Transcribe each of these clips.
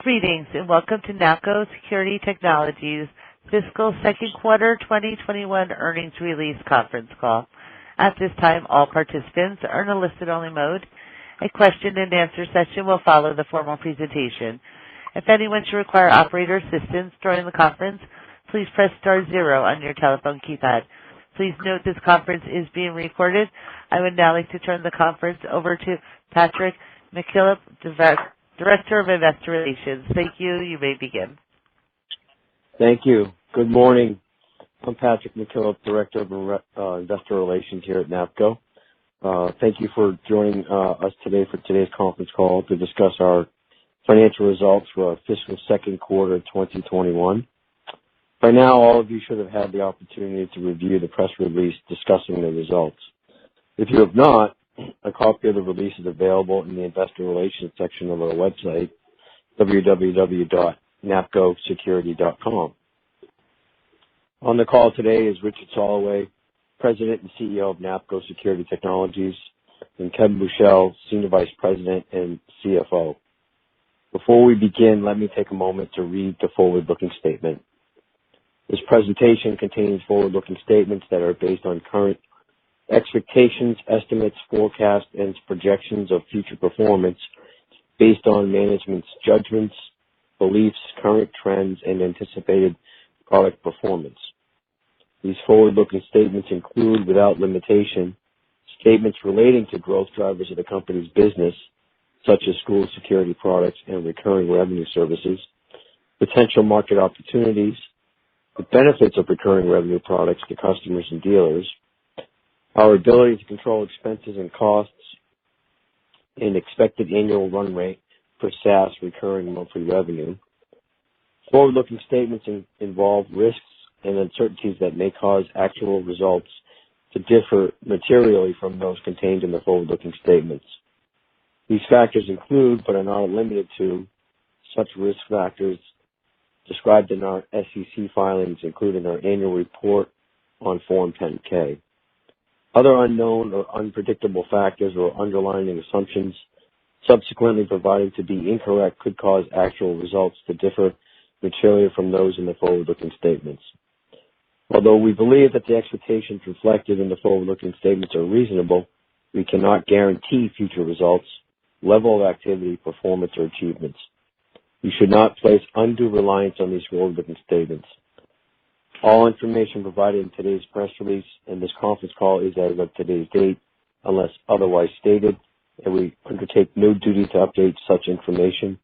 Greetings and welcome to Napco Security Technologies Fiscal Second Quarter 2021 Earnings Release Conference Call. At this time, all participants are in a listen-only mode. A question-and-answer session will follow the formal presentation. If anyone should require operator assistance during the conference, please press star 0 on your telephone keypad. Please note this conference is being recorded. I would now like to turn the conference over to Patrick McKillop, Director of Investor Relations. Thank you. You may begin. Thank you. Good morning. I'm Patrick McKillop, Director of Investor Relations here at Napco. Thank you for joining us today for today's conference call to discuss our financial results for our fiscal second quarter 2021. By now, all of you should have had the opportunity to review the press release discussing the results. If you have not, a copy of the release is available in the Investor Relations section of our website, www.napcosecurity.com. On the call today is Richard Soloway, President and CEO of Napco Security Technologies, and Kevin Bushell, Senior Vice President and CFO. Before we begin, let me take a moment to read the forward-looking statement. This presentation contains forward-looking statements that are based on current expectations, estimates, forecasts, and projections of future performance based on management's judgments, beliefs, current trends, and anticipated product performance. These forward-looking statements include, without limitation, statements relating to growth drivers of the company's business, such as school security products and recurring revenue services, potential market opportunities, the benefits of recurring revenue products to customers and dealers, our ability to control expenses and costs, and expected annual run rate for SaaS recurring monthly revenue. Forward-looking statements involve risks and uncertainties that may cause actual results to differ materially from those contained in the forward-looking statements. These factors include, but are not limited to, such risk factors described in our SEC filings, including our annual report on Form 10-K. Other unknown or unpredictable factors or underlying assumptions subsequently provided to be incorrect could cause actual results to differ materially from those in the forward-looking statements. Although we believe that the expectations reflected in the forward-looking statements are reasonable, we cannot guarantee future results, level of activity, performance, or achievements. You should not place undue reliance on these forward-looking statements. All information provided in today's press release and this conference call is as of today's date, unless otherwise stated, and we undertake no duty to update such information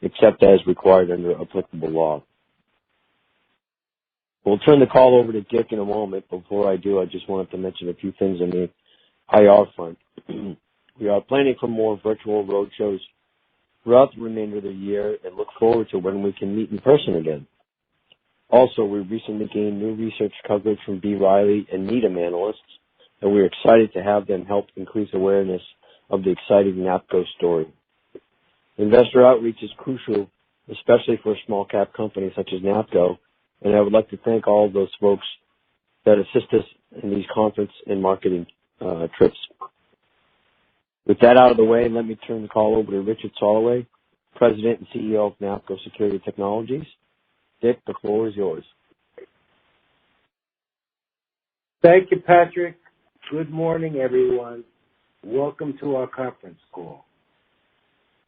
except as required under applicable law. We'll turn the call over to Dick in a moment. Before I do, I just wanted to mention a few things on the IR front. We are planning for more virtual roadshows throughout the remainder of the year and look forward to when we can meet in person again. Also, we recently gained new research coverage from B. Riley and Needham analysts, and we're excited to have them help increase awareness of the exciting Napco story. Investor outreach is crucial, especially for a small-cap company such as Napco, and I would like to thank all of those folks that assist us in these conference and marketing trips. With that out of the way, let me turn the call over to Richard Soloway, President and CEO of Napco Security Technologies. Dick, the floor is yours. Thank you, Patrick. Good morning, everyone. Welcome to our conference call.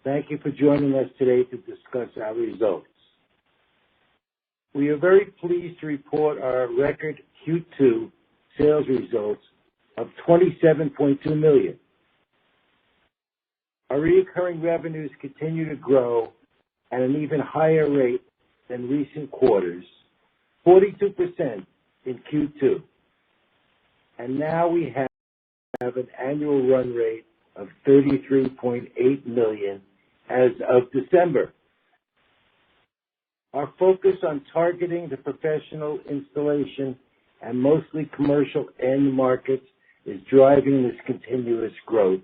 Thank you for joining us today to discuss our results. We are very pleased to report our record Q2 sales results of $27.2 million. Our recurring revenues continue to grow at an even higher rate than recent quarters, 42% in Q2. And now we have an annual run rate of $33.8 million as of December. Our focus on targeting the professional installation and mostly commercial end markets is driving this continuous growth,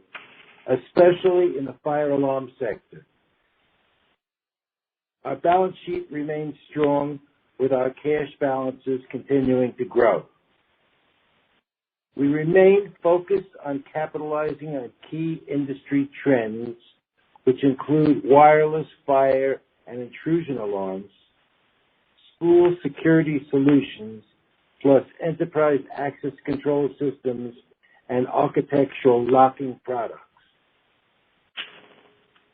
especially in the fire alarm sector. Our balance sheet remains strong with our cash balances continuing to grow. We remain focused on capitalizing on key industry trends, which include wireless, fire, and intrusion alarms, school security solutions, plus enterprise access control systems and architectural locking products.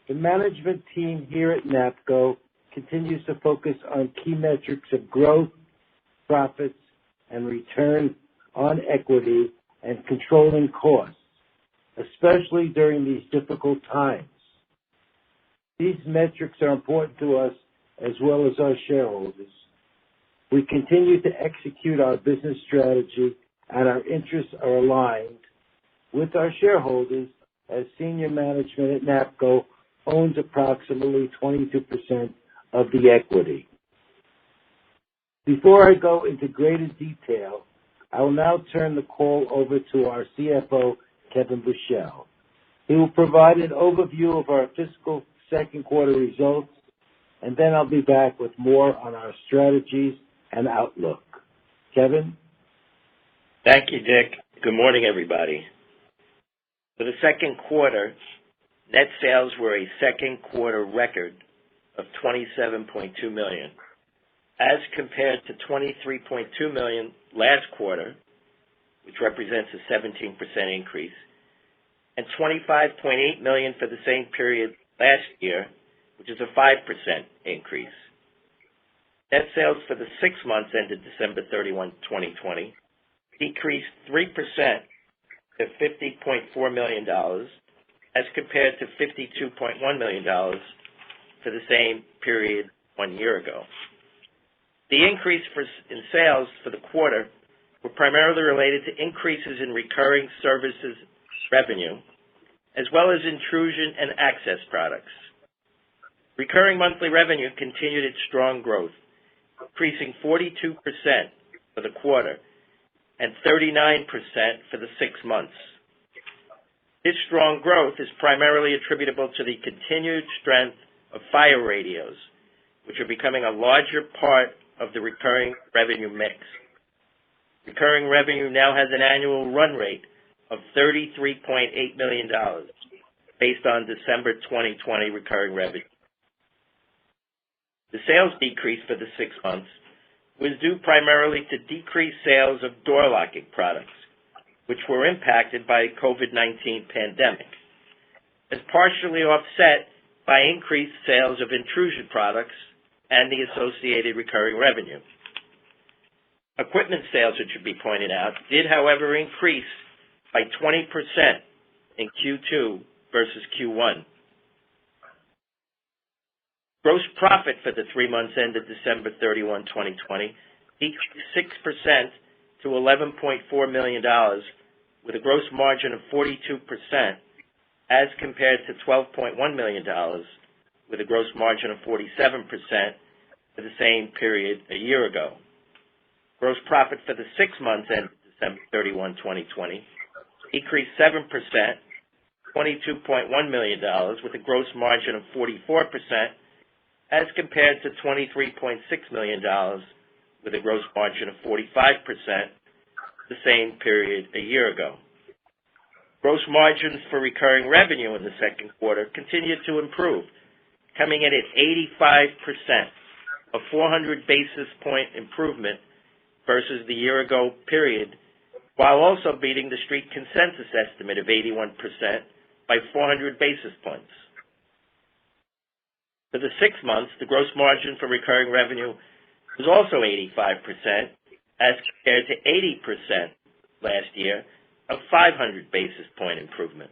The management team here at Napco continues to focus on key metrics of growth, profits, and return on equity and controlling costs, especially during these difficult times. These metrics are important to us as well as our shareholders. We continue to execute our business strategy, and our interests are aligned with our shareholders as senior management at Napco owns approximately 22% of the equity. Before I go into greater detail, I will now turn the call over to our CFO, Kevin Bushell. He will provide an overview of our fiscal second quarter results, and then I'll be back with more on our strategies and outlook. Kevin? Thank you, Dick. Good morning, everybody. For the second quarter, net sales were a second quarter record of $27.2 million, as compared to $23.2 million last quarter, which represents a 17% increase, and $25.8 million for the same period last year, which is a 5% increase. Net sales for the 6 months ended December 31, 2020, decreased 3% to $50.4 million, as compared to $52.1 million for the same period 1 year ago. The increase in sales for the quarter were primarily related to increases in recurring services revenue, as well as intrusion and access products. Recurring monthly revenue continued its strong growth, increasing 42% for the quarter and 39% for the 6 months. This strong growth is primarily attributable to the continued strength of fire radios, which are becoming a larger part of the recurring revenue mix. Recurring revenue now has an annual run rate of $33.8 million based on December 2020 recurring revenue. The sales decrease for the 6 months was due primarily to decreased sales of door locking products, which were impacted by the COVID-19 pandemic, as partially offset by increased sales of intrusion products and the associated recurring revenue. Equipment sales, it should be pointed out, did, however, increase by 20% in Q2 versus Q1. Gross profit for the 3 months ended December 31, 2020, decreased 6% to $11.4 million, with a gross margin of 42%, as compared to $12.1 million, with a gross margin of 47% for the same period a year ago. Gross profit for the 6 months ended December 31, 2020, decreased 7%, $22.1 million, with a gross margin of 44%, as compared to $23.6 million, with a gross margin of 45% the same period a year ago. Gross margins for recurring revenue in the second quarter continued to improve, coming in at 85%, a 400 basis point improvement versus the year ago period, while also beating the Street consensus estimate of 81% by 400 basis points. For the 6 months, the gross margin for recurring revenue was also 85%, as compared to 80% last year, a 500 basis point improvement.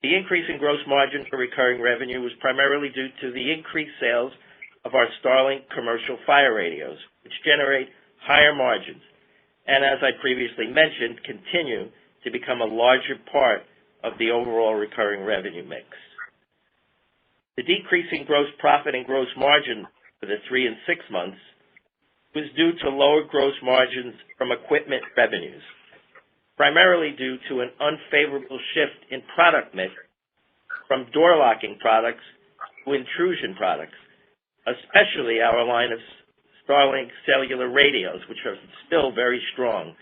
The increase in gross margin for recurring revenue was primarily due to the increased sales of our Starlink commercial fire radios, which generate higher margins, and as I previously mentioned, continue to become a larger part of the overall recurring revenue mix. The decrease in gross profit and gross margin for the 3 and 6 months was due to lower gross margins from equipment revenues, primarily due to an unfavorable shift in product mix from door locking products to intrusion products, especially our line of Starlink cellular radios, which are still very strong,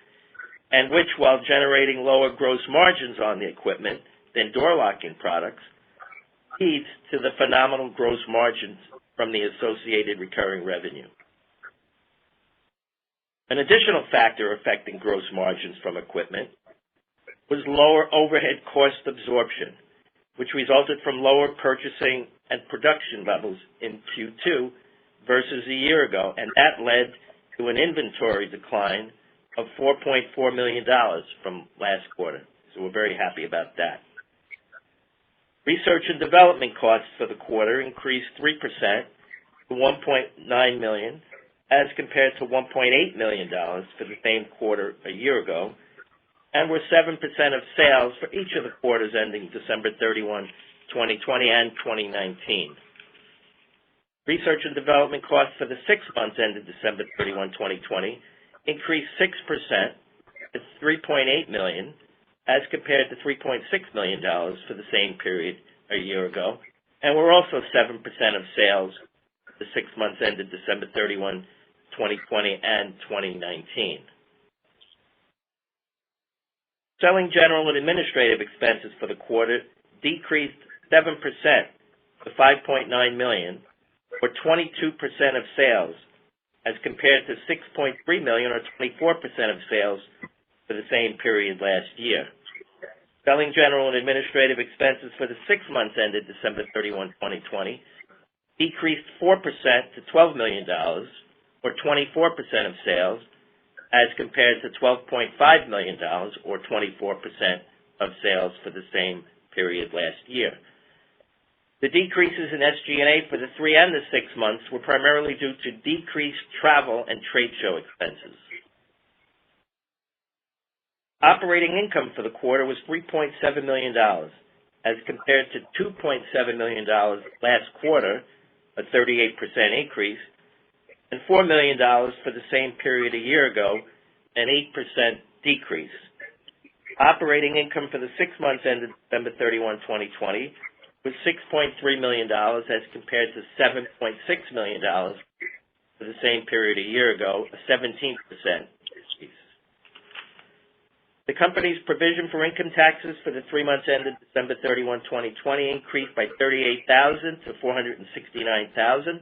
and which, while generating lower gross margins on the equipment than door locking products, leads to the phenomenal gross margins from the associated recurring revenue. An additional factor affecting gross margins from equipment was lower overhead cost absorption, which resulted from lower purchasing and production levels in Q2 versus a year ago, and that led to an inventory decline of $4.4 million from last quarter. So we're very happy about that. Research and development costs for the quarter increased 3% to $1.9 million as compared to $1.8 million for the same quarter a year ago, and were 7% of sales for each of the quarters ending December 31, 2020 and 2019. Research and development costs for the 6 months ended December 31, 2020 increased 6% to $3.8 million as compared to $3.6 million for the same period a year ago, and were also 7% of sales the 6 months ended December 31, 2020 and 2019. Selling, general, and administrative expenses for the quarter decreased 7% to $5.9 million, or 22% of sales, as compared to $6.3 million, or 24% of sales, for the same period last year. Selling, general, and administrative expenses for the 6 months ended December 31, 2020, decreased 4% to $12 million, or 24% of sales, as compared to $12.5 million, or 24% of sales for the same period last year. The decreases in SG&A for the 3 and the 6 months were primarily due to decreased travel and trade show expenses. Operating income for the quarter was $3.7 million, as compared to $2.7 million last quarter, a 38% increase, and $4 million for the same period a year ago, an 8% decrease. Operating income for the 6 months ended December 31, 2020, was $6.3 million as compared to $7.6 million for the same period a year ago, a 17% increase. The company's provision for income taxes for the 3 months ended December 31, 2020 increased by $38,000 to $469,000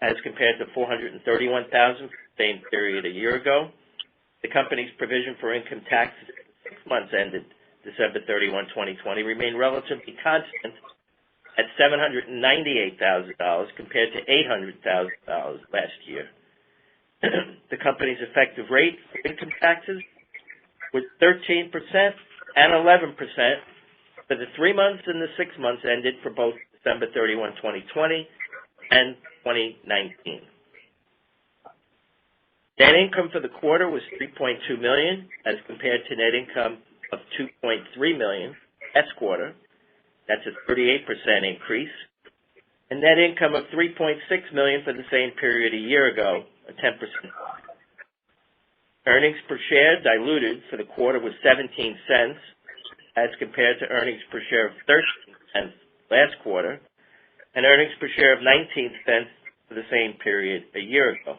as compared to $431,000 for the same period a year ago. The company's provision for income taxes for the 6 months ended December 31, 2020 remained relatively constant at $798,000 compared to $800,000 last year. The company's effective rate for income taxes was 13% and 11% for the 3 months and the 6 months ended for both December 31, 2020 and 2019. Net income for the quarter was $3.2 million as compared to net income of $2.3 million last quarter. That's a 38% increase. And net income of $3.6 million for the same period a year ago, a 10%. Earnings per share diluted for the quarter was 17 cents as compared to earnings per share of 13 cents last quarter, and earnings per share of 19 cents for the same period a year ago.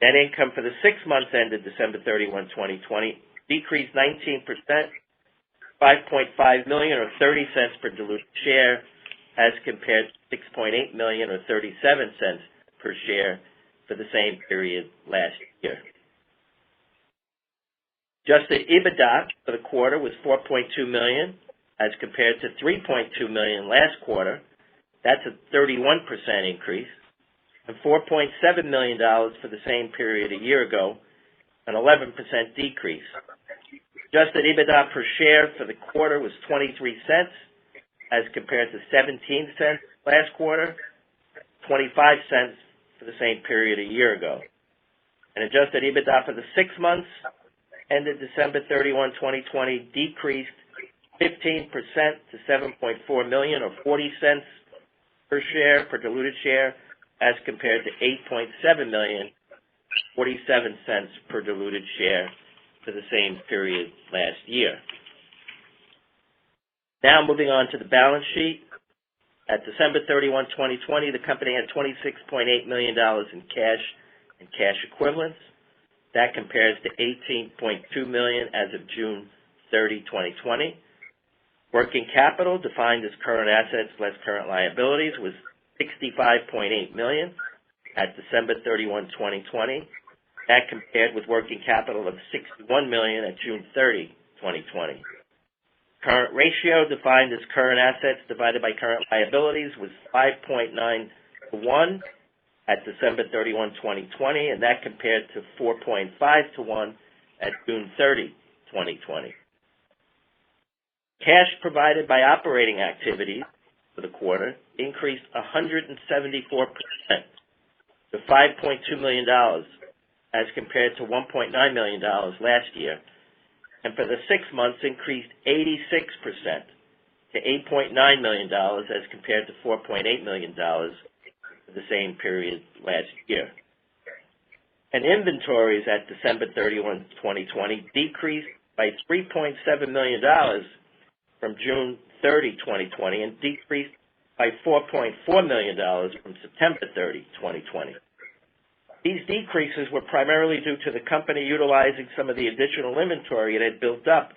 Net income for the 6 months ended December 31, 2020, decreased 19%, $5.5 million or 30 cents per diluted share, as compared to $6.8 million or 37 cents per share for the same period last year. Adjusted EBITDA for the quarter was $4.2 million, as compared to $3.2 million last quarter. That's a 31% increase, and $4.7 million for the same period a year ago, an 11% decrease. Adjusted EBITDA per share for the quarter was 23 cents, as compared to 17 cents last quarter, 25 cents for the same period a year ago. And adjusted EBITDA for the 6 months ended December 31, 2020, decreased 15% to $7.4 million or 40 cents per share, per diluted share, as compared to $8.7 million, 47 cents per diluted share for the same period last year. Now moving on to the balance sheet. At December 31, 2020, the company had $26.8 million in cash and cash equivalents. That compares to $18.2 million as of June 30, 2020. Working capital, defined as current assets less current liabilities, was $65.8 million at December 31, 2020. That compared with working capital of $61 million at June 30, 2020. Current ratio, defined as current assets divided by current liabilities, was 5.9 to 1 at December 31, 2020, and that compared to 4.5 to 1 at June 30, 2020. Cash provided by operating activities for the quarter increased 174% to $5.2 million as compared to $1.9 million last year, and for the 6 months increased 86% to $8.9 million as compared to $4.8 million for the same period last year. And inventories at December 31, 2020 decreased by $3.7 million from June 30, 2020, and decreased by $4.4 million from September 30, 2020. These decreases were primarily due to the company utilizing some of the additional inventory it had built up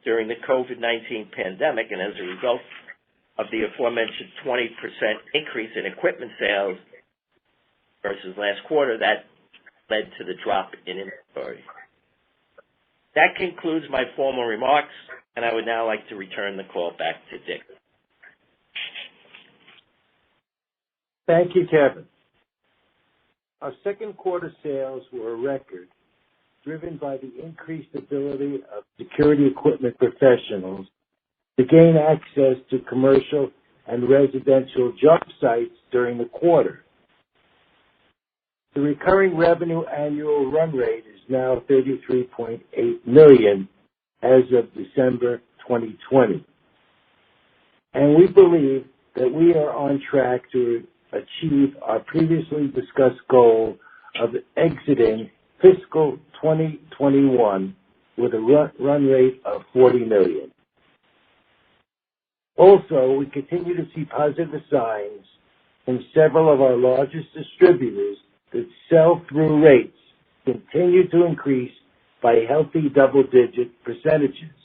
during the COVID-19 pandemic, and as a result of the aforementioned 20% increase in equipment sales versus last quarter, that led to the drop in inventory. That concludes my formal remarks, and I would now like to return the call back to Dick. Thank you, Kevin. Our second quarter sales were a record, driven by the increased ability of security equipment professionals to gain access to commercial and residential job sites during the quarter. The recurring revenue annual run rate is now $33.8 million as of December 2020. And we believe that we are on track to achieve our previously discussed goal of exiting fiscal 2021 with a run rate of $40 million. Also, we continue to see positive signs in several of our largest distributors that sell-through rates continue to increase by healthy double-digit percentages.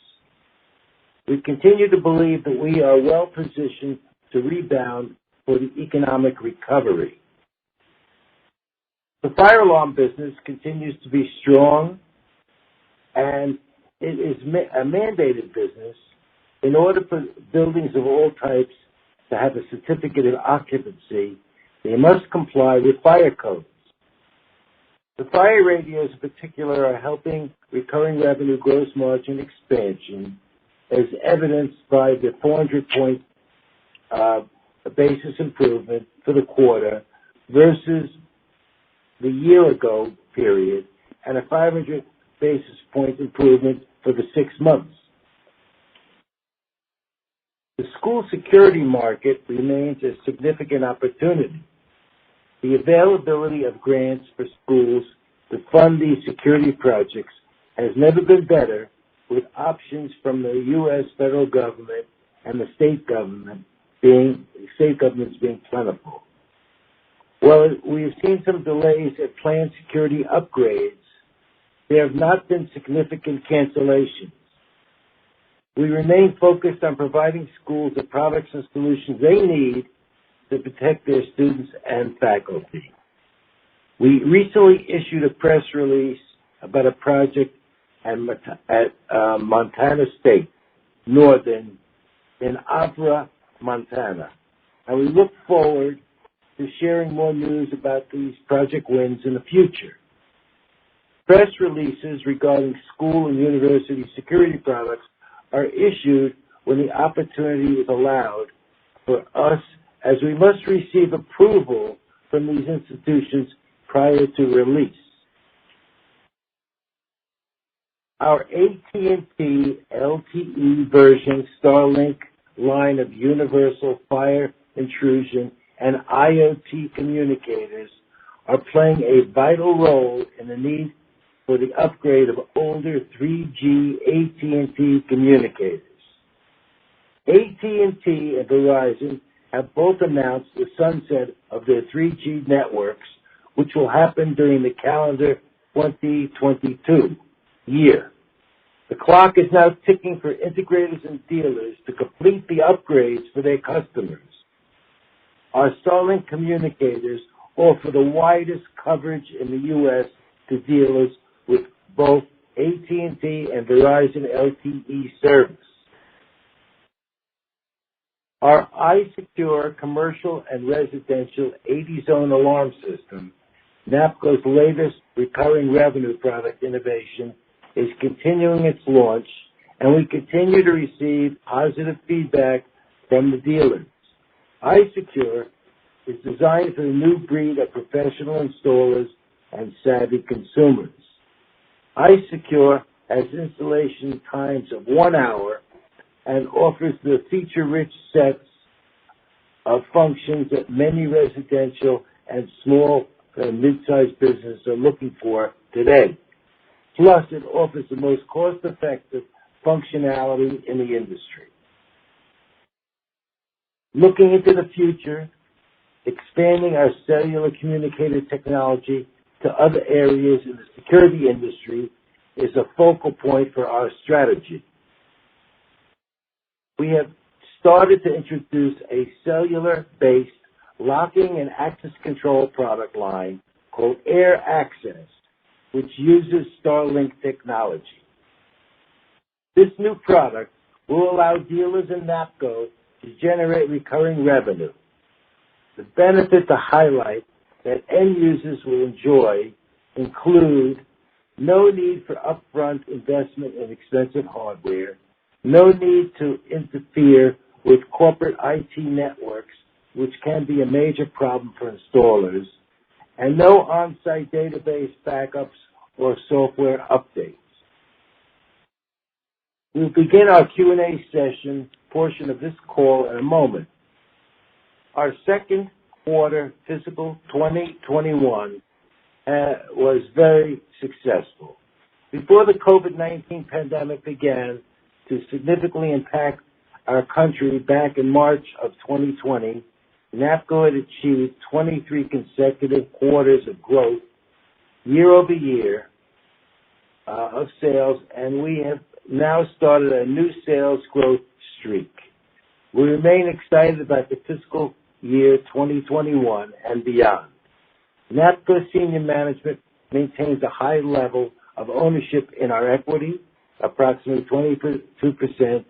We continue to believe that we are well positioned to rebound for the economic recovery. The fire alarm business continues to be strong, and it is a mandated business. In order for buildings of all types to have a certificate of occupancy, they must comply with fire codes. The fire radios in particular are helping recurring revenue gross margin expansion, as evidenced by the 400-point basis improvement for the quarter versus the year ago period, and a 500 basis point improvement for the 6 months. The school security market remains a significant opportunity. The availability of grants for schools to fund these security projects has never been better, with options from the U.S. federal government and the state governments being plentiful. While we have seen some delays at planned security upgrades, there have not been significant cancellations. We remain focused on providing schools the products and solutions they need to protect their students and faculty. We recently issued a press release about a project at Montana State, Northern, in Avra, Montana, and we look forward to sharing more news about these project wins in the future. Press releases regarding school and university security products are issued when the opportunity is allowed for us, as we must receive approval from these institutions prior to release. Our AT&T LTE version Starlink line of universal fire intrusion and IoT communicators are playing a vital role in the need for the upgrade of older 3G AT&T communicators. AT&T and Verizon have both announced the sunset of their 3G networks, which will happen during the calendar 2022 year. The clock is now ticking for integrators and dealers to complete the upgrades for their customers. Our Starlink communicators offer the widest coverage in the U.S. to dealers with both AT&T and Verizon LTE service. Our iSecure commercial and residential 80-zone alarm system, Napco's latest recurring revenue product innovation, is continuing its launch, and we continue to receive positive feedback from the dealers. iSecure is designed for the new breed of professional installers and savvy consumers. iSecure has installation times of 1 hour and offers the feature-rich sets of functions that many residential and small and mid-sized businesses are looking for today. Plus, it offers the most cost-effective functionality in the industry. Looking into the future, expanding our cellular communicator technology to other areas in the security industry is a focal point for our strategy. We have started to introduce a cellular-based locking and access control product line called Air Access, which uses Starlink technology. This new product will allow dealers in Napco to generate recurring revenue. The benefit to highlight that end users will enjoy include no need for upfront investment in expensive hardware, no need to interfere with corporate IT networks, which can be a major problem for installers, and no on-site database backups or software updates. We'll begin our Q&A session portion of this call in a moment. Our second quarter fiscal 2021 was very successful. Before the COVID-19 pandemic began to significantly impact our country back in March of 2020, Napco had achieved 23 consecutive quarters of growth year over year of sales, and we have now started a new sales growth streak. We remain excited about the fiscal year 2021 and beyond. Napco senior management maintains a high level of ownership in our equity, approximately 22%,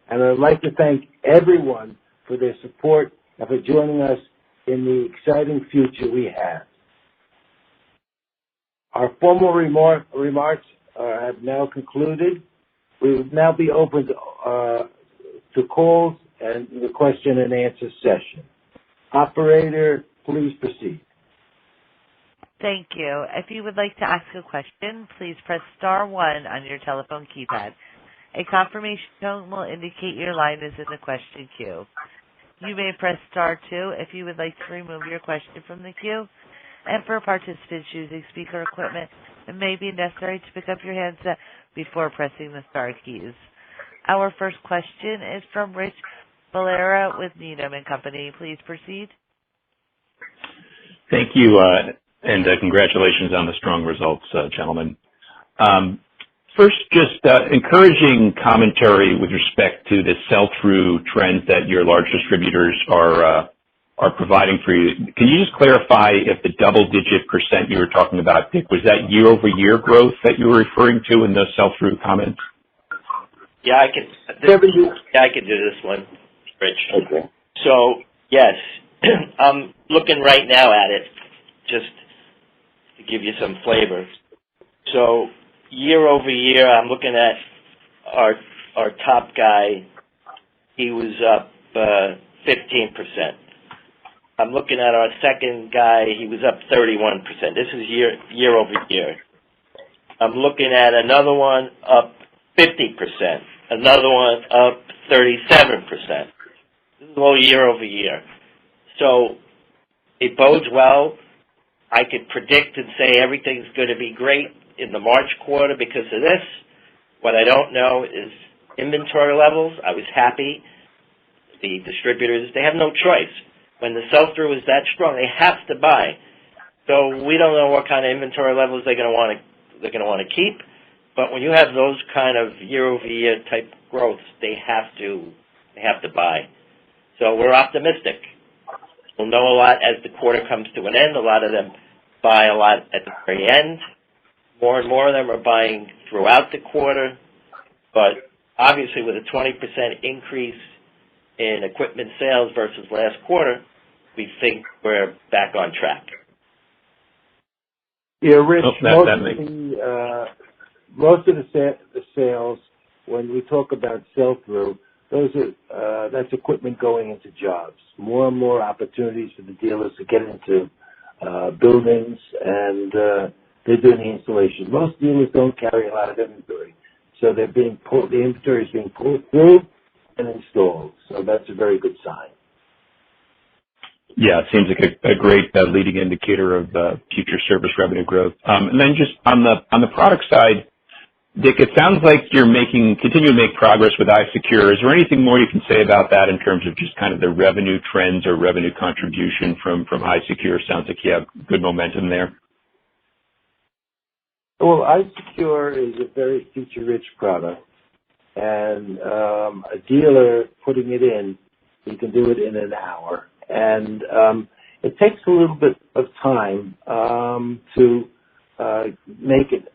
and I'd like to thank everyone for their support and for joining us in the exciting future we have. Our formal remarks have now concluded. We will now be open to calls and the question and answer session. Operator, please proceed. Thank you. If you would like to ask a question, please press star 1 on your telephone keypad. A confirmation tone will indicate your line is in the question queue. You may press star 2 if you would like to remove your question from the queue. And for participants using speaker equipment, it may be necessary to pick up your handset before pressing the star keys. Our first question is from Rich Valera with Needham & Company. Please proceed. Thank you, and congratulations on the strong results, gentlemen. First, just encouraging commentary with respect to the sell-through trends that your large distributors are providing for you. Can you just clarify if the double-digit % you were talking about, Dick, was that year-over-year growth that you were referring to in those sell-through comments? Yeah, I can do this one, Rich. Okay. So, yes, I'm looking right now at it, just to give you some flavor. So, year over year, I'm looking at our top guy. He was up 15%. I'm looking at our second guy. He was up 31%. This is year over year. I'm looking at another one up 50%. Another one up 37%. This is all year over year. So it bodes well. I could predict and say everything's going to be great in the March quarter because of this. What I don't know is inventory levels. I was happy. The distributors, they have no choice. When the sell-through is that strong, they have to buy. So we don't know what kind of inventory levels they're going to want to keep. But when you have those kind of year-over-year type growths, they have to buy. So we're optimistic. We'll know a lot as the quarter comes to an end. A lot of them buy a lot at the very end. More and more of them are buying throughout the quarter. But obviously with a 20% increase in equipment sales versus last quarter, we think we're back on track. Yeah, Rich, most of the sales, when we talk about sell-through, that's equipment going into jobs. More and more opportunities for the dealers to get into buildings, and they're doing the installation. Most dealers don't carry a lot of inventory, so the inventory is being pulled through and installed. So that's a very good sign. Yeah, it seems like a great leading indicator of future service revenue growth. And then just on the product side, Dick, it sounds like you're continue to make progress with iSecure. Is there anything more you can say about that in terms of just kind of the revenue trends or revenue contribution from iSecure? Sounds like you have good momentum there. Well, iSecure is a very feature-rich product, and a dealer putting it in, you can do it in an hour. And it takes a little bit of time to make it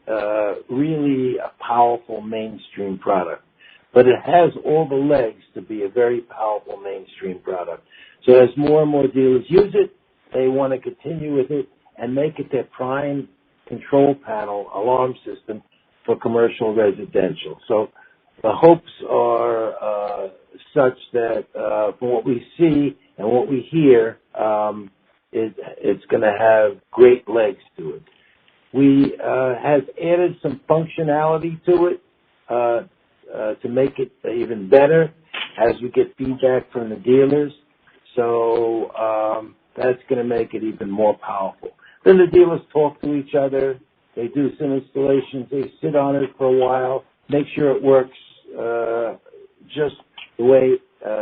really a powerful mainstream product. But it has all the legs to be a very powerful mainstream product. So as more and more dealers use it, they want to continue with it and make it their prime control panel alarm system for commercial residential. So the hopes are such that from what we see and what we hear, it's going to have great legs to it. We have added some functionality to it to make it even better as we get feedback from the dealers. So that's going to make it even more powerful. Then the dealers talk to each other. They do some installations. They sit on it for a while, make sure it works just the way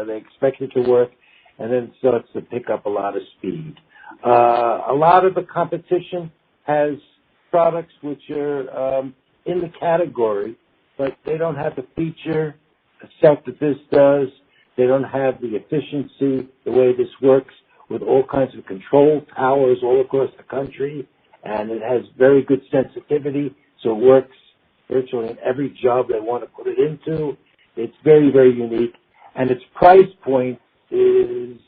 they expect it to work, and then it starts to pick up a lot of speed. A lot of the competition has products which are in the category, but they don't have the feature set that this does. They don't have the efficiency, the way this works with all kinds of control towers all across the country, and it has very good sensitivity, so it works virtually in every job they want to put it into. It's very, very unique, and its price point is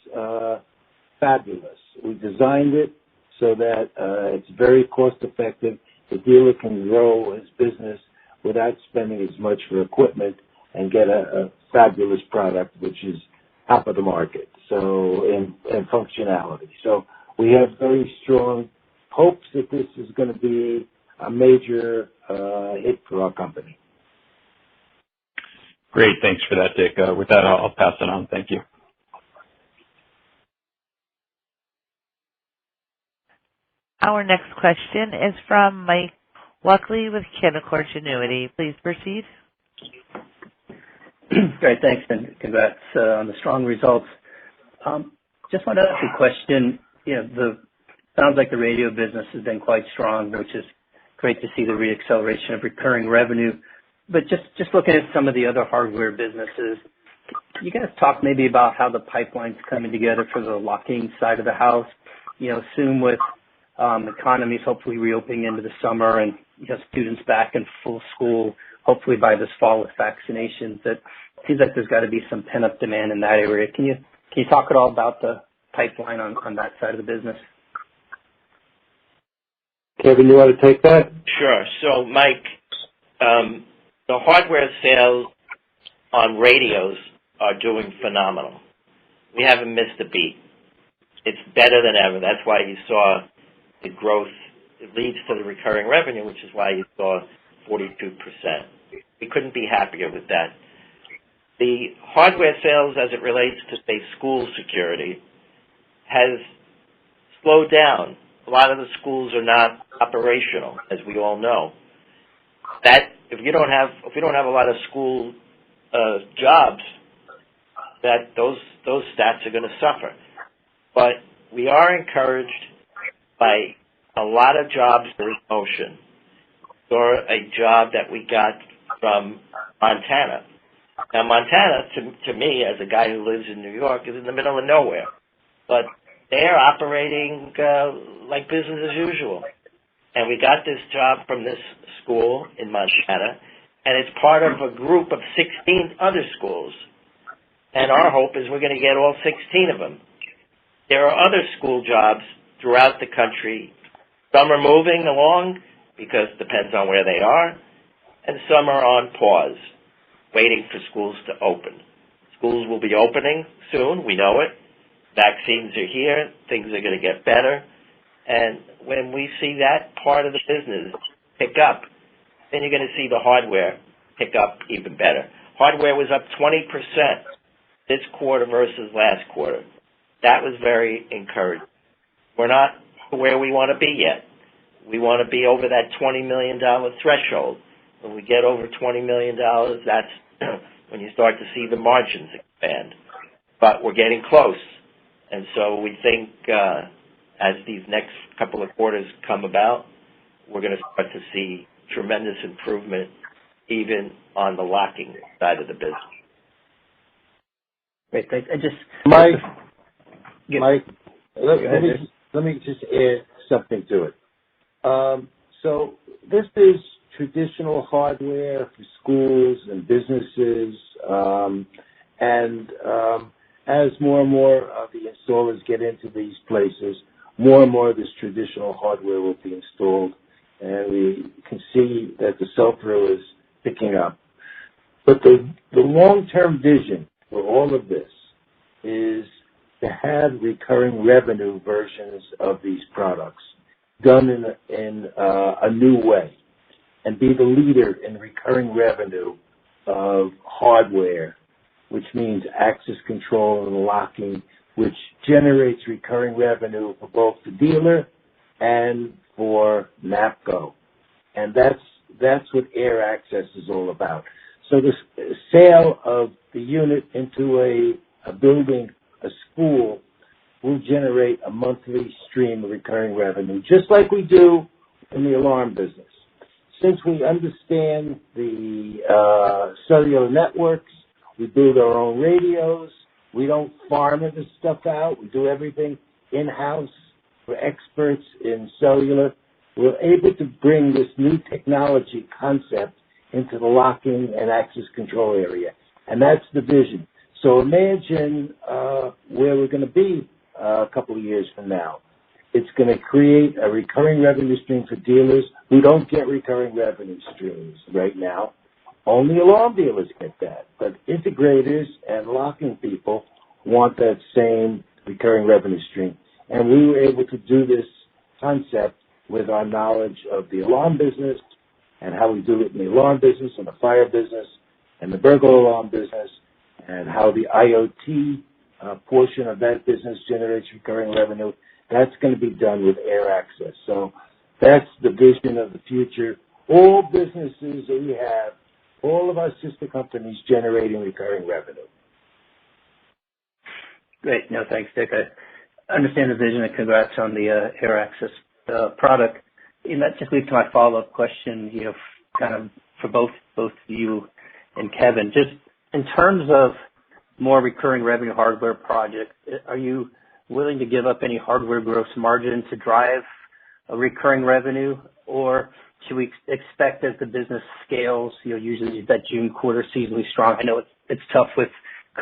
fabulous. We designed it so that it's very cost effective. The dealer can grow his business without spending as much for equipment and get a fabulous product, which is top of the market. So in functionality. So we have very strong hopes that this is going to be a major hit for our company. Great. Thanks for that, Dick. With that, I'll pass it on. Thank you. Our next question is from Mike Walkley with Canaccord Genuity. Please proceed. Great. Thanks, and congrats on the strong results. Just wanted to ask a question. Sounds like the radio business has been quite strong, which is great to see the reacceleration of recurring revenue. But just looking at some of the other hardware businesses, can you guys talk maybe about how the pipeline's coming together for the locking side of the house? Soon with economies hopefully reopening into the summer and students back in full school, hopefully by this fall with vaccinations, that seems like there's got to be some pent-up demand in that area. Can you talk at all about the pipeline on that side of the business? Kevin, you want to take that? Sure. So, Mike, the hardware sales on radios are doing phenomenal. We haven't missed a beat. It's better than ever. That's why you saw the growth. It leads to the recurring revenue, which is why you saw 42%. We couldn't be happier with that. The hardware sales as it relates to, say, school security has slowed down. A lot of the schools are not operational, as we all know. That if we don't have a lot of school jobs, that those stats are going to suffer. But we are encouraged by a lot of jobs that are in motion. Or a job that we got from Montana. Now, Montana, to me, as a guy who lives in New York, is in the middle of nowhere. But they're operating like business as usual. And we got this job from this school in Montana, and it's part of a group of 16 other schools. And our hope is we're going to get all 16 of them. There are other school jobs throughout the country. Some are moving along because it depends on where they are, and some are on pause, waiting for schools to open. Schools will be opening soon, we know it. Vaccines are here, things are going to get better. And when we see that part of the business pick up, then you're going to see the hardware pick up even better. Hardware was up 20% this quarter versus last quarter. That was very encouraging. We're not where we want to be yet. We want to be over that $20 million threshold. When we get over $20 million, that's when you start to see the margins expand. But we're getting close. And so we think as these next couple of quarters come about, we're going to start to see tremendous improvement even on the locking side of the business. Great, thanks. And just Mike, let me just add something to it. So this is traditional hardware for schools and businesses, and as more and more of the installers get into these places, more and more of this traditional hardware will be installed, and we can see that the sell-through is picking up. But the long-term vision for all of this is to have recurring revenue versions of these products done in a new way and be the leader in recurring revenue of hardware, which means access control and locking, which generates recurring revenue for both the dealer and for Napco. And that's what Air Access is all about. So the sale of the unit into a building, a school, will generate a monthly stream of recurring revenue, just like we do in the alarm business. Since we understand the cellular networks, we build our own radios. We don't farm this stuff out. We do everything in-house. We're experts in cellular. We're able to bring this new technology concept into the locking and access control area. And that's the vision. So imagine where we're going to be a couple of years from now. It's going to create a recurring revenue stream for dealers who don't get recurring revenue streams right now. Only alarm dealers get that. But integrators and locking people want that same recurring revenue stream. And we were able to do this concept with our knowledge of the alarm business and how we do it in the alarm business and the fire business and the burglar alarm business, and how the IoT portion of that business generates recurring revenue. That's going to be done with Air Access. So that's the vision of the future. All businesses that we have, all of our sister companies generating recurring revenue. Great. No, thanks, Dick. I understand the vision, and congrats on the Air Access product. And that just leads to my follow-up question, kind of for both you and Kevin. Just in terms of more recurring revenue hardware projects, are you willing to give up any hardware gross margin to drive a recurring revenue, or should we expect as the business scales, usually that June quarter seasonally strong? I know it's tough with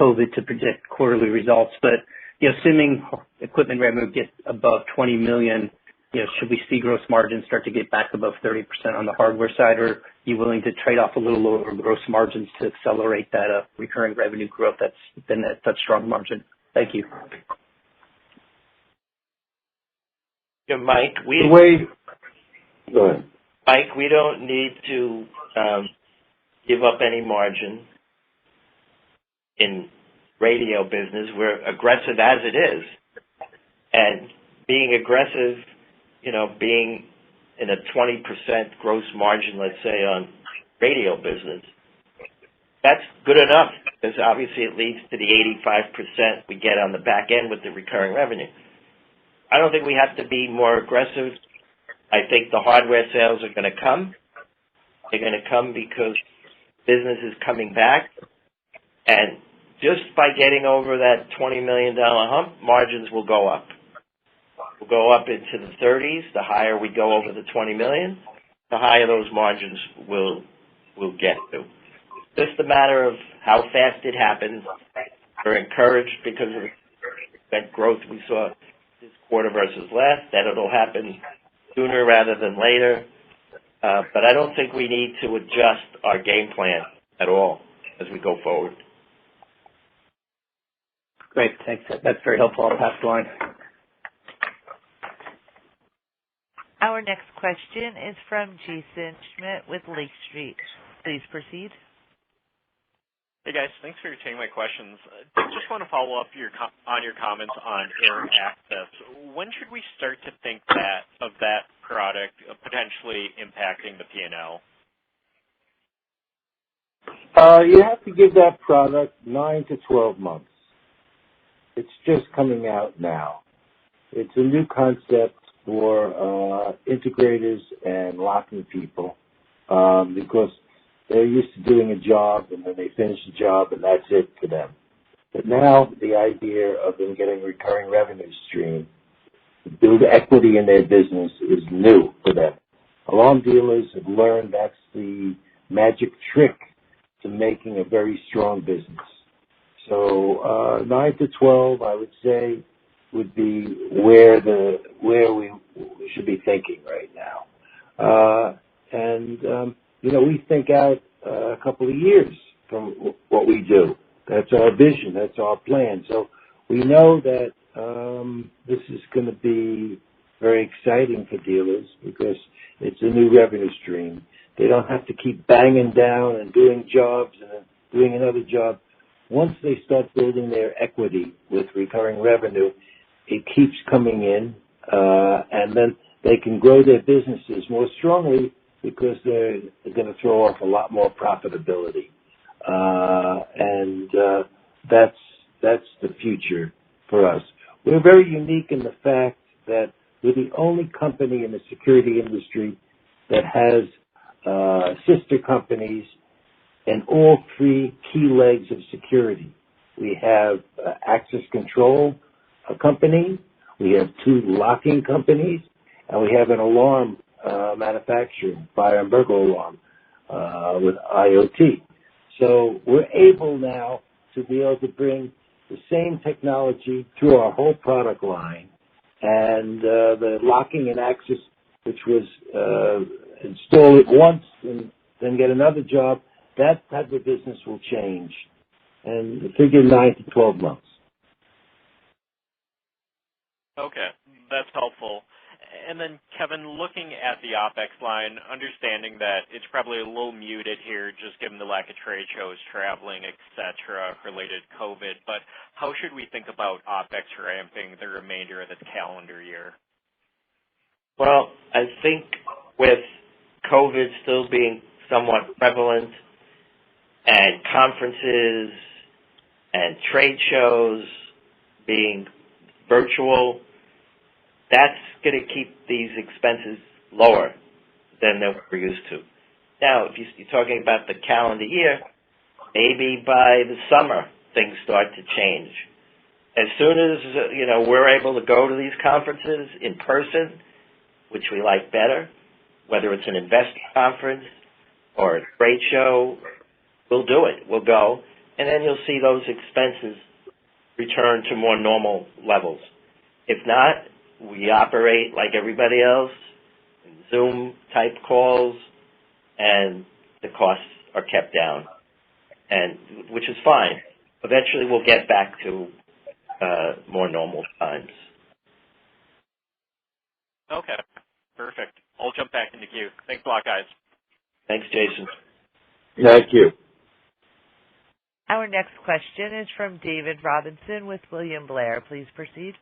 COVID to predict quarterly results, but assuming equipment revenue gets above $20 million, should we see gross margins start to get back above 30% on the hardware side, or are you willing to trade off a little lower gross margins to accelerate that recurring revenue growth that's been at such strong margin? Thank you. Mike, Go ahead. Mike, we don't need to give up any margin in radio business. We're aggressive as it is. And being aggressive, being in a 20% gross margin, let's say, on radio business, that's good enough, because obviously it leads to the 85% we get on the back end with the recurring revenue. I don't think we have to be more aggressive. I think the hardware sales are going to come. They're going to come because business is coming back. And just by getting over that $20 million hump, margins will go up. go up into the 30s. The higher we go over the 20 million, the higher those margins will get to. Just a matter of how fast it happens. We're encouraged because of that growth we saw this quarter versus last, that it'll happen sooner rather than later. But I don't think we need to adjust our game plan at all as we go forward. Great, thanks. That's very helpful. I'll pass the line. Our next question is from Jason Schmidt with Lake Street. Please proceed. Hey guys, thanks for taking my questions. Just want to follow up on your comments on air access. When should we start to think of that product potentially impacting the P&L? You have to give that product 9 to 12 months. It's just coming out now. It's a new concept for integrators and locking people because they're used to doing a job and then they finish the job and that's it for them. But now the idea of them getting a recurring revenue stream to build equity in their business is new for them. Alarm dealers have learned that's the magic trick to making a very strong business. So 9 to 12, I would say, would be where we should be thinking right now. We think out a couple of years from what we do. That's our vision. That's our plan. So we know that this is going to be very exciting for dealers because it's a new revenue stream. They don't have to keep banging down and doing jobs and then doing another job. Once they start building their equity with recurring revenue, it keeps coming in, and then they can grow their businesses more strongly because they're going to throw off a lot more profitability. That's the future for us. We're very unique in the fact that we're the only company in the security industry that has sister companies in all three key legs of security. We have access control company, we have 2 locking companies, and we have an alarm manufacturer, fire and burglar alarm, with IoT. So we're able now to be able to bring the same technology through our whole product line, and the locking and access, which was install it once and then get another job, that type of business will change. And figure 9 to 12 months. Okay, that's helpful. And then, Kevin, looking at the OPEX line, understanding that it's probably a little muted here just given the lack of trade shows, traveling, et cetera, related to COVID, but how should we think about OPEX ramping the remainder of this calendar year? Well, I think with COVID still being somewhat prevalent and conferences and trade shows being virtual, that's going to keep these expenses lower than we're used to. Now, if you're talking about the calendar year, maybe by the summer things start to change. As soon as we're able to go to these conferences in person, which we like better, whether it's an investor conference or a trade show, we'll do it. We'll go, and then you'll see those expenses return to more normal levels. If not, we operate like everybody else, Zoom-type calls, and the costs are kept down, which is fine. Eventually, we'll get back to more normal times. Okay, perfect. I'll jump back in the queue. Thanks a lot, guys. Thanks, Jason. Thank you. Our next question is from David Robinson with William Blair. Please proceed.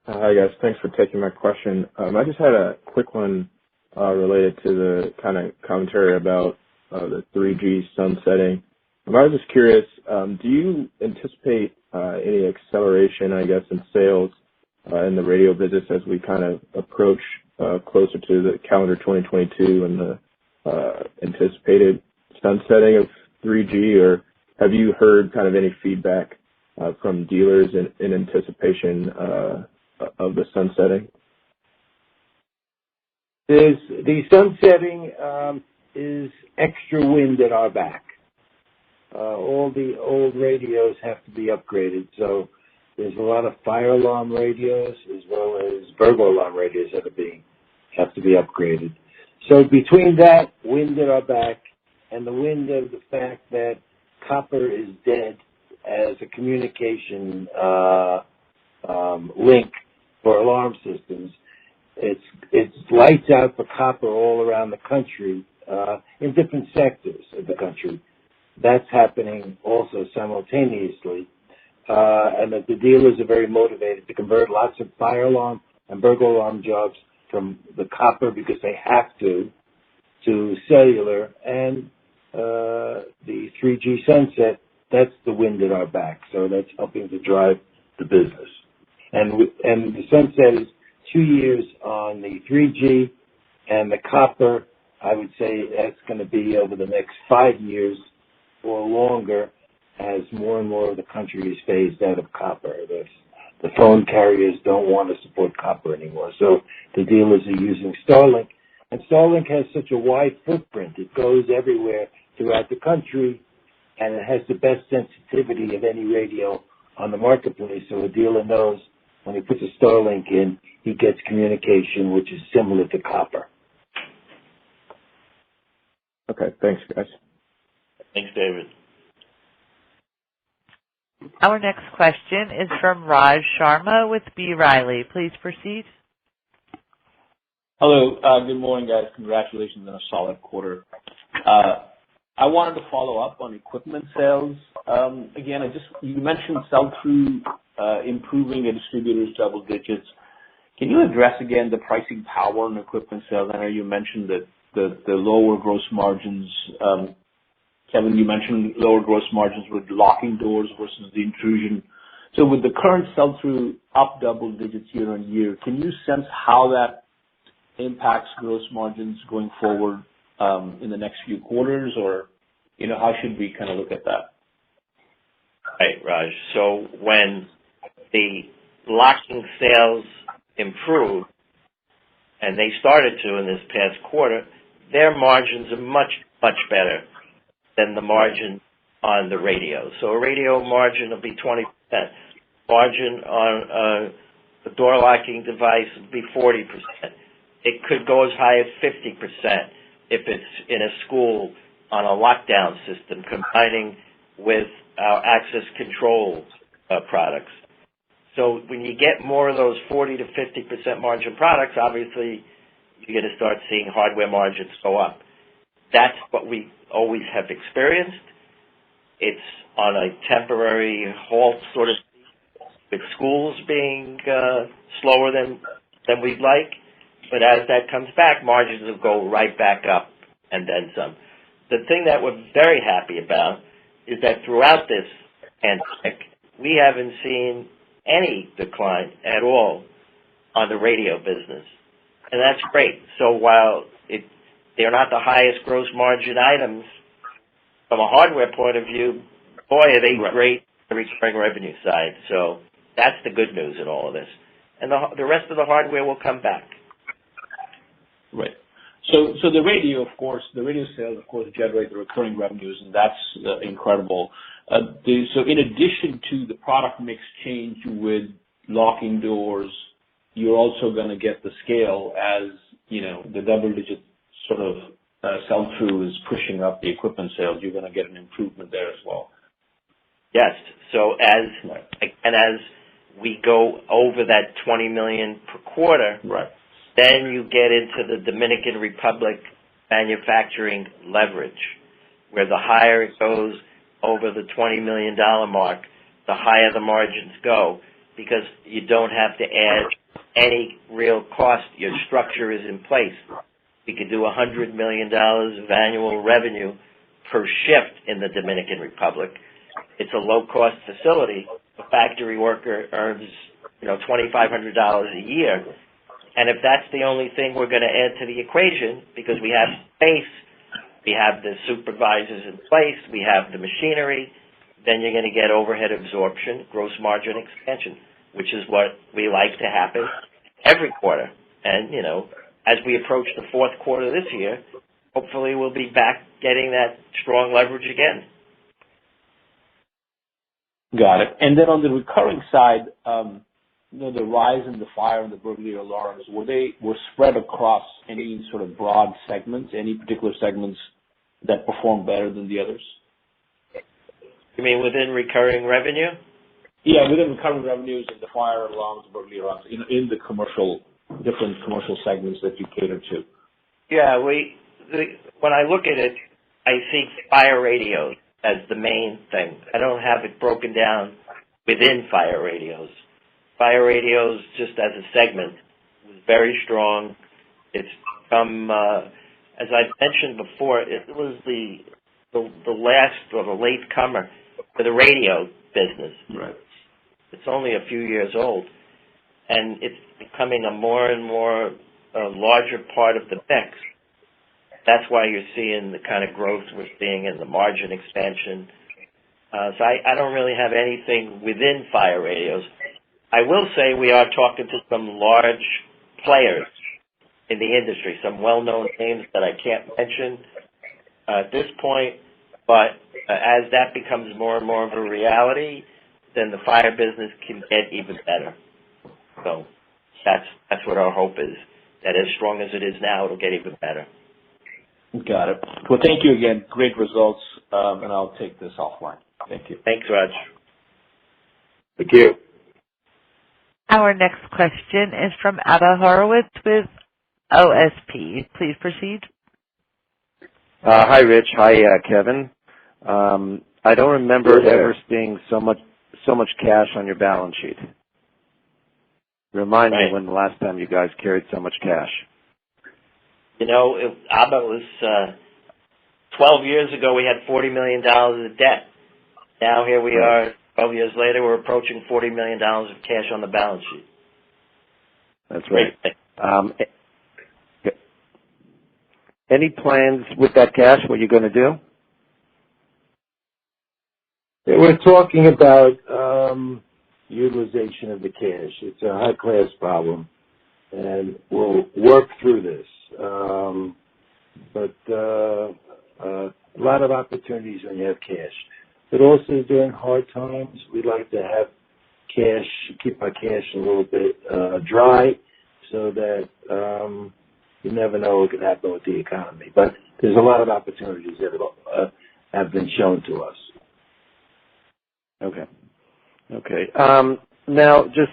Hi, guys. Thanks for taking my question. I just had a quick one related to the kind of commentary about the 3G sunsetting. I was just curious, do you anticipate any acceleration, I guess, in sales in the radio business as we kind of approach closer to the calendar 2022 and the anticipated sunsetting of 3G, or have you heard kind of any feedback from dealers in anticipation of the sunsetting? The sunsetting is extra wind at our back. All the old radios have to be upgraded, so there's a lot of fire alarm radios as well as burglar alarm radios that have to be upgraded. So between that wind at our back and the wind of the fact that copper is dead as a communication link for alarm systems, it's lights out for copper all around the country in different sectors of the country. That's happening also simultaneously, and that the dealers are very motivated to convert lots of fire alarm and burglar alarm jobs from the copper, because they have to cellular, and the 3G sunset. That's the wind at our back, so that's helping to drive the business. And the sunset is 2 years on the 3G, and the copper, I would say that's going to be over the next 5 years or longer, as more and more of the country is phased out of copper. The phone carriers don't want to support copper anymore, so the dealers are using Starlink. And Starlink has such a wide footprint. It goes everywhere throughout the country, and it has the best sensitivity of any radio on the marketplace, so a dealer knows when he puts a Starlink in, he gets communication which is similar to copper. Okay, thanks, guys. Thanks, David. Our next question is from Raj Sharma with B. Riley. Please proceed. Hello. Good morning, guys. Congratulations on a solid quarter. I wanted to follow up on equipment sales. Again, you mentioned sell-through improving at distributors double digits. Can you address again the pricing power on equipment sales? I know you mentioned that the lower gross margins. Kevin, you mentioned lower gross margins with locking doors versus the intrusion. So with the current sell-through up double digits year on year, can you sense how that impacts gross margins going forward in the next few quarters, or how should we kind of look at that? Right, Raj. So when the locking sales improved, and they started to in this past quarter, their margins are much, much better than the margin on the radio. So a radio margin will be 20%. Margin on a door locking device will be 40%. It could go as high as 50% if it's in a school on a lockdown system, combining with our access control products. So when you get more of those 40 to 50% margin products, obviously you're going to start seeing hardware margins go up. That's what we always have experienced. It's on a temporary halt, sort of, with schools being slower than we'd like. But as that comes back, margins will go right back up and then some. The thing that we're very happy about is that throughout this pandemic, we haven't seen any decline at all on the radio business. And that's great. So while they're not the highest gross margin items, from a hardware point of view, boy, are they great on the recurring revenue side. So that's the good news in all of this. And the rest of the hardware will come back. Right. So the radio, of course, the radio sales, of course, generate the recurring revenues, and that's incredible. So in addition to the product mix change with locking doors, you're also going to get the scale as, the double-digit sort of sell-through is pushing up the equipment sales. You're going to get an improvement there as well. Yes. So as we go over that $20 million per quarter, right, then you get into the Dominican Republic manufacturing leverage, where the higher it goes over the $20 million mark, the higher the margins go, because you don't have to add any real cost. Your structure is in place. We could do $100 million of annual revenue per shift in the Dominican Republic. It's a low-cost facility. A factory worker earns, $2,500 a year. And if that's the only thing we're going to add to the equation, because we have space, we have the supervisors in place, we have the machinery, then you're going to get overhead absorption, gross margin expansion, which is what we like to happen every quarter. And, as we approach the fourth quarter this year, hopefully we'll be back getting that strong leverage again. Got it. And then on the recurring side, the rise in the fire and the burglary alarms, were spread across any sort of broad segments, any particular segments that perform better than the others? You mean within recurring revenue? Yeah, within recurring revenues and the fire alarms, burglary alarms, in the different commercial segments that you cater to. Yeah, when I look at it, I see fire radios as the main thing. I don't have it broken down within fire radios. Fire radios, just as a segment, was very strong. It's become, as I've mentioned before, it was the last or the late comer to the radio business. Right. It's only a few years old, and it's becoming a more and more larger part of the mix. That's why you're seeing the kind of growth we're seeing in the margin expansion. So I don't really have anything within fire radios. I will say we are talking to some large players in the industry, some well-known names that I can't mention at this point, but as that becomes more and more of a reality, then the fire business can get even better. So that's what our hope is, that as strong as it is now, it'll get even better. Got it. Well, thank you again. Great results, and I'll take this offline. Thank you. Thanks, Raj. Thank you. Our next question is from Abba Horowitz with OSP. Please proceed. Hi, Rich. Hi, Kevin. I don't remember ever seeing so much cash on your balance sheet. Remind me when the last time you guys carried so much cash. Abba was 12 years ago. We had $40 million of debt. Now here we are, 12 years later. We're approaching $40 million of cash on the balance sheet. That's right. Any plans with that cash? What you're going to do? We're talking about utilization of the cash. It's a high-class problem, and we'll work through this. But a lot of opportunities when you have cash. But also during hard times, we like to have cash, keep our cash a little bit dry so that you never know what could happen with the economy. But there's a lot of opportunities that have been shown to us. Okay. Now, just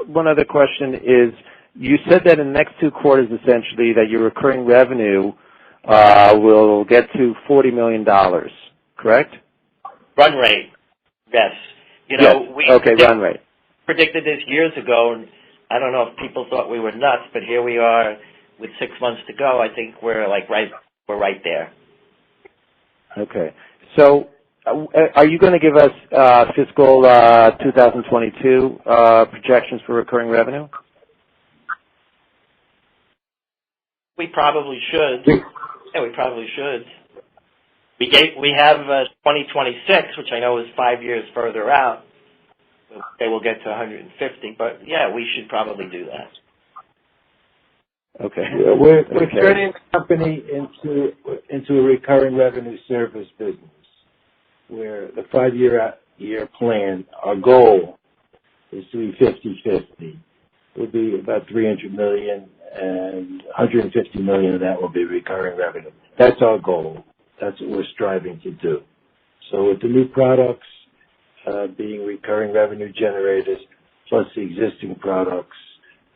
one other question is, you said that in the next 2 quarters, essentially, that your recurring revenue will get to $40 million, correct? Run rate, yes. Run rate. Predicted this years ago, and I don't know if people thought we were nuts, but here we are with 6 months to go. I think we're right there. Okay. So, are you going to give us fiscal 2022 projections for recurring revenue? We probably should. Yeah, we probably should. We have 2026, which I know is 5 years further out. They will get to 150, but yeah, we should probably do that. Okay. Yeah, we're turning the company into a recurring revenue service business, where the 5-year plan, our goal is to be 50-50. Will be about $300 million, and $150 million of that will be recurring revenue. That's our goal. That's what we're striving to do. So with the new products being recurring revenue generators, plus the existing products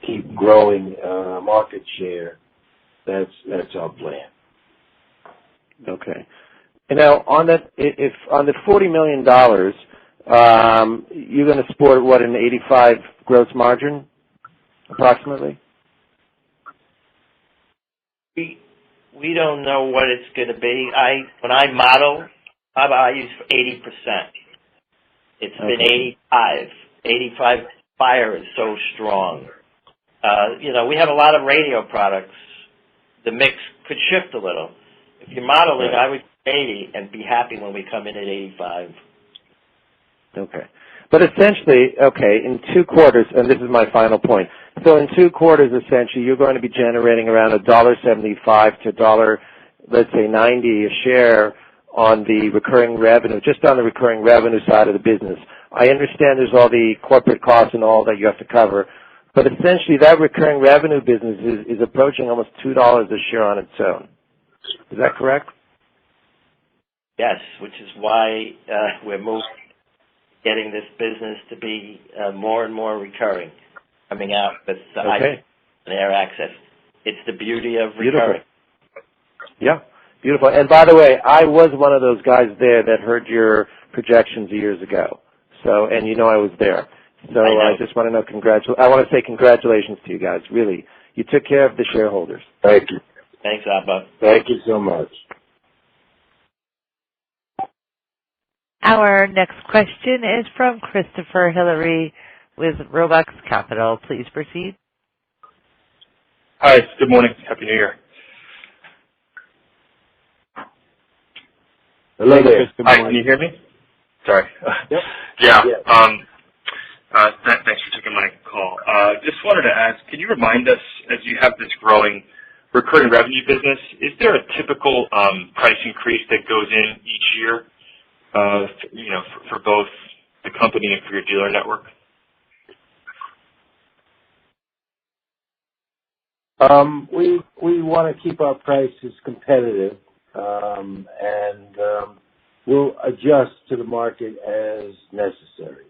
keep growing market share, that's our plan. Okay. And now on that, if on the $40 million, you're going to sport what, an 85 gross margin, approximately? We don't know what it's going to be. When I model, I use 80%. It's been 85. 85 fire is so strong. We have a lot of radio products. The mix could shift a little. If you're modeling, I would 80 and be happy when we come in at 85. Okay. But essentially, okay, in 2 quarters, and this is my final point. So in 2 quarters, essentially, you're going to be generating around $1.75 to let's say $90 a share on the recurring revenue, just on the recurring revenue side of the business. I understand there's all the corporate costs and all that you have to cover, but essentially that recurring revenue business is approaching almost $2 a share on its own. Is that correct? Yes, which is why we're getting this business to be more and more recurring, coming out with the okay. and air access. It's the beauty of recurring. Beautiful. Yeah, beautiful. And by the way, I was one of those guys there that heard your projections years ago. So, and you know I was there. So I just want to know I want to say congratulations to you guys. Really, you took care of the shareholders. Thank you. Thanks, Abba. Thank you so much. Our next question is from Christopher Hillary with Robux Capital. Please proceed. Hi, good morning. Happy New Year. Hello there. Hi, can you hear me? Sorry. Yep. Yeah. Yes. Thanks for taking my call. Just wanted to ask, can you remind us, as you have this growing recurring revenue business, is there a typical price increase that goes in each year, for both the company and for your dealer network? We want to keep our prices competitive, and we'll adjust to the market as necessary.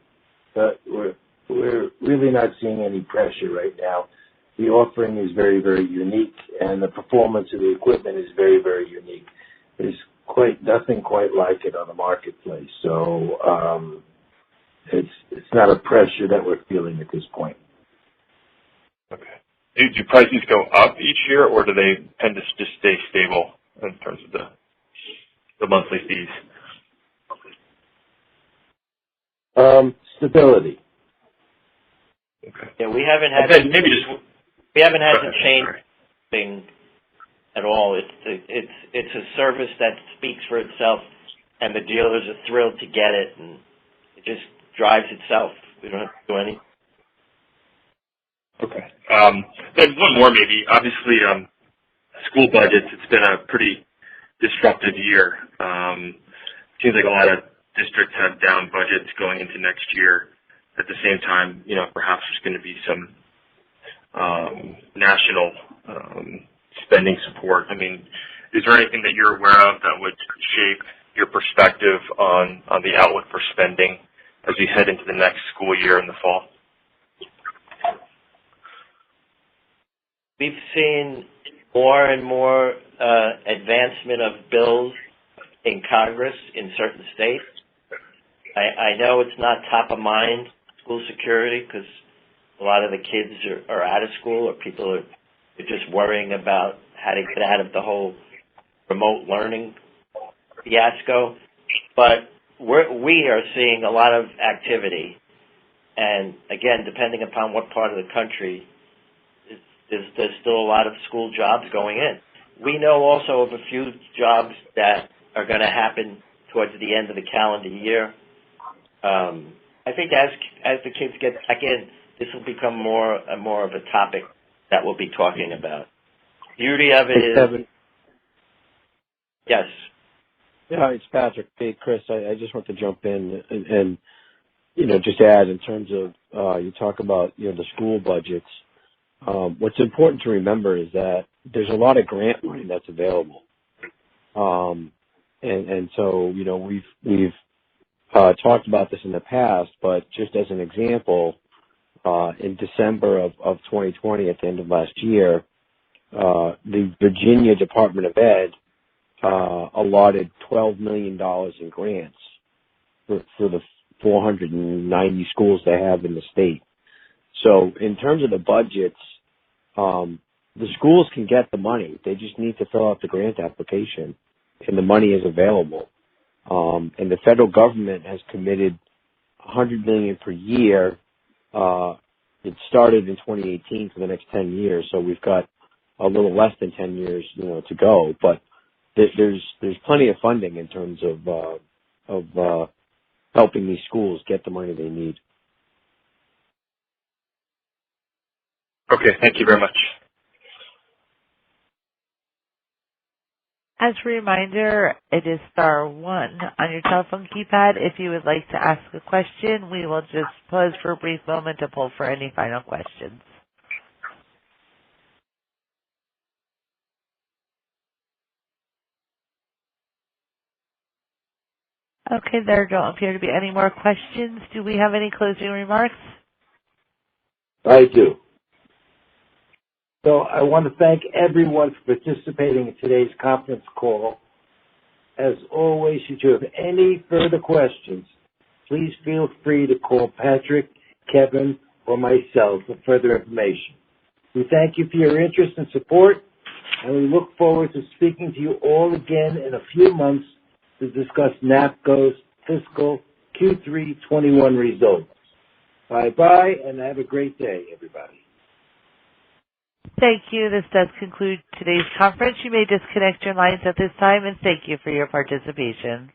But we're really not seeing any pressure right now. The offering is very, very unique, and the performance of the equipment is very, very unique. There's nothing quite like it on the marketplace. So it's not a pressure that we're feeling at this point. Okay. Do prices go up each year, or do they tend to just stay stable in terms of the monthly fees? Stability. Okay. Yeah, we haven't had to change anything at all. It's a service that speaks for itself, and the dealers are thrilled to get it, and it just drives itself. We don't have to do anything. Okay. Then one more maybe. Obviously, school budgets, it's been a pretty disruptive year. Seems like a lot of districts have down budgets going into next year. At the same time, perhaps there's going to be some national spending support. I mean, is there anything that you're aware of that would shape your perspective on the outlook for spending as we head into the next school year in the fall? We've seen more and more advancement of bills in Congress in certain states. I know it's not top of mind, school security, because a lot of the kids are out of school, or people are just worrying about how to get out of the whole remote learning fiasco. But we are seeing a lot of activity. And again, depending upon what part of the country, there's still a lot of school jobs going in. We know also of a few jobs that are going to happen towards the end of the calendar year. I think as the kids get back in, this will become more of a topic that we'll be talking about. Beauty of it is... Kevin. Yes. Yeah, it's Patrick. Hey, Chris, I just want to jump in and just add in terms of, you talk about, the school budgets. What's important to remember is that there's a lot of grant money that's available. And so, we've talked about this in the past, but just as an example, in December of 2020, at the end of last year, the Virginia Department of Ed allotted $12 million in grants for the 490 schools they have in the state. So in terms of the budgets, the schools can get the money. They just need to fill out the grant application, and the money is available. And the federal government has committed $100 million per year. It started in 2018 for the next 10 years, so we've got a little less than 10 years, to go. But there's plenty of funding in terms of helping these schools get the money they need. Okay, thank you very much. As a reminder, it is star 1 on your telephone keypad. If you would like to ask a question, we will just pause for a brief moment to pull for any final questions. Okay, there don't appear to be any more questions. Do we have any closing remarks? I do. So I want to thank everyone for participating in today's conference call. As always, should you have any further questions, please feel free to call Patrick, Kevin, or myself for further information. We thank you for your interest and support, and we look forward to speaking to you all again in a few months to discuss Napco's fiscal Q3 21 results. Bye-bye, and have a great day, everybody. Thank you. This does conclude today's conference. You may disconnect your lines at this time, and thank you for your participation.